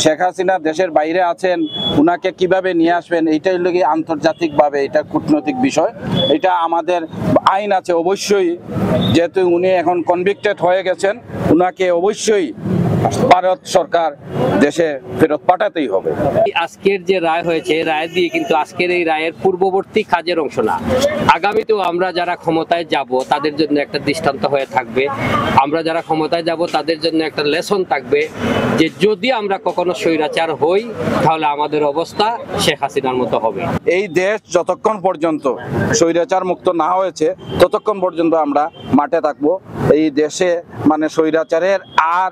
শেখ হাসিনা দেশের বাইরে আছেন, উনাকে কিভাবে নিয়ে আসবেন, এইটাই হলো কি আন্তর্জাতিকভাবে এটা কূটনৈতিক বিষয়। এটা আমাদের আইন আছে অবশ্যই, যেহেতু উনি এখন কনভিক্টেড হয়ে গেছেন, উনাকে অবশ্যই ভারত সরকার দেশে ফেরত পাঠাতেই হবে। আজকের যে রায় হয়েছে, রায় দিয়ে কিন্তু আজকের এই রায়ের পূর্ববর্তী কাজের অংশ না। আগামীতেও আমরা যারা ক্ষমতায় যাব তাদের জন্য একটা দৃষ্টান্ত হয়ে থাকবে, আমরা যারা ক্ষমতায় যাব তাদের জন্য একটা লেসন থাকবে যে যদি আমরা কখনো স্বৈরাচার হই তাহলে আমাদের অবস্থা শেখ হাসিনার মতো হবে। এই দেশ যতক্ষণ পর্যন্ত স্বৈরাচার মুক্ত না হয়েছে ততক্ষণ পর্যন্ত আমরা মাঠে থাকবো। এই দেশে মানে স্বৈরাচারের আর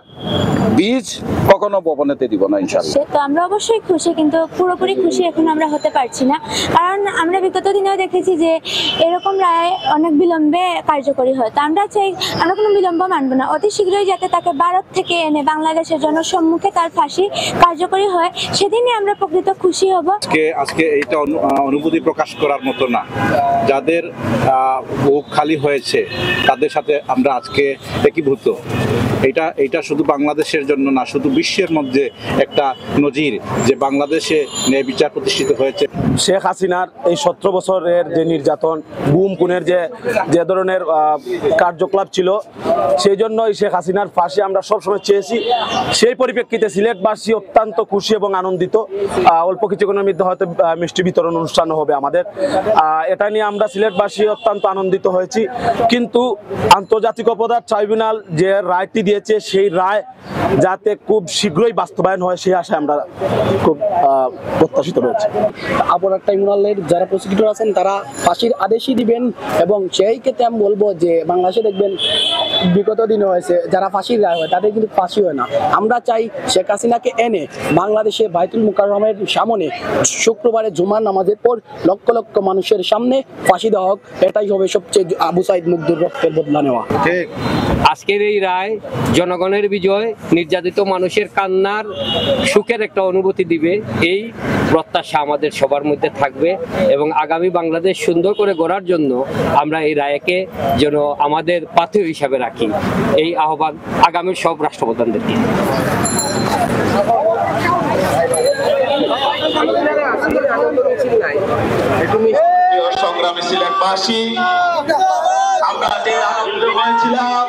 বীজ কখনো বপনেতে দিব না ইনশাআল্লাহ। তো আমরা অবশ্যই খুশি, কিন্তু পুরোপুরি খুশি এখন আমরা হতে পারছি না, কারণ আমরা বিগত দিনেও দেখেছি যে এরকম রায় অনেক বিলম্বে কার্যকরী হয়। তো আমরা চাই আমরা কোনো বিলম্ব মানব না, অতি শীঘ্রই যাতে তাকে ভারত থেকে এনে বাংলাদেশের জনসম্মুখে তার ফাঁসি কার্যকরী হয়, সেদিনই আমরা প্রকৃত খুশি হব। আজকে এইটা অনুভূতি প্রকাশ করার মতো না। যাদের বুক খালি হয়েছে তাদের সাথে আমরা আজকে একীভূত। এটা শুধু বাংলাদেশের জন্য না, শুধু বিশ্বের মধ্যে একটা নজির যে বাংলাদেশে ন্যায় বিচার প্রতিষ্ঠিত হয়েছে। শেখ হাসিনার এই 17 বছরের যে নির্যাতন, গুম খুনের যে ধরনের কার্যকলাপ ছিল, সেই জন্যই শেখ হাসিনার ফাঁসি আমরা সবসময় চেয়েছি। সেই পরিপ্রেক্ষিতে সিলেটবাসী অত্যন্ত খুশি এবং আনন্দিত। অল্প কিছুক্ষণের মধ্যে হয়তো মিষ্টি বিতরণ অনুষ্ঠান হবে আমাদের, এটা নিয়ে আমরা সিলেটবাসী অত্যন্ত আনন্দিত হয়েছি। কিন্তু আন্তর্জাতিক অপরাধ ট্রাইব্যুনাল যে রায়টি দিয়েছে, সেই রায় যাতে খুব শীঘ্রই বাস্তবায়ন হয় সেই আশায় আমরা খুব প্রত্যাশিত রয়েছে। অপরাধ ট্রাইব্যুনালের যারা প্রসিকিউটর আছেন তারা ফাঁসির আদেশই দিবেন, এবং সেই ক্ষেত্রে আমি বলবো যে বাংলাদেশে দেখবেন বিগত দিনে হয়েছে যারা ফাঁসির রায় হয় তাদের কিন্তু ফাঁসি হয় না। আমরা চাই শেখ হাসিনাকে এনে বাংলাদেশে বাইতুল মুকাররমের সামনে শুক্রবারে জুমার নামাজের পর লক্ষ লক্ষ মানুষের সামনে ফাঁসি দেওয়া হোক। এটাই হবে সবচেয়ে আবু সাইদ মুগ্ধুর রক্তের বদলা নেওয়া। আজকের এই রায় জনগণের বিজয়, নির্যাতিত মানুষের কান্নার সুখের একটা অনুভূতি দিবে, এই প্রত্যাশা আমাদের সবার মধ্যে থাকবে। এবং আগামী বাংলাদেশ সুন্দর করে গড়ার জন্য আমরা এই রায়কে যেন আমাদের পাথেয় হিসাবে রাখি, এই আহ্বান আগামীর সব রাষ্ট্রপ্রধানদেরকে। সংগ্রামী সিলেটবাসী, আমরা যে আনন্দ হয়েছিলাম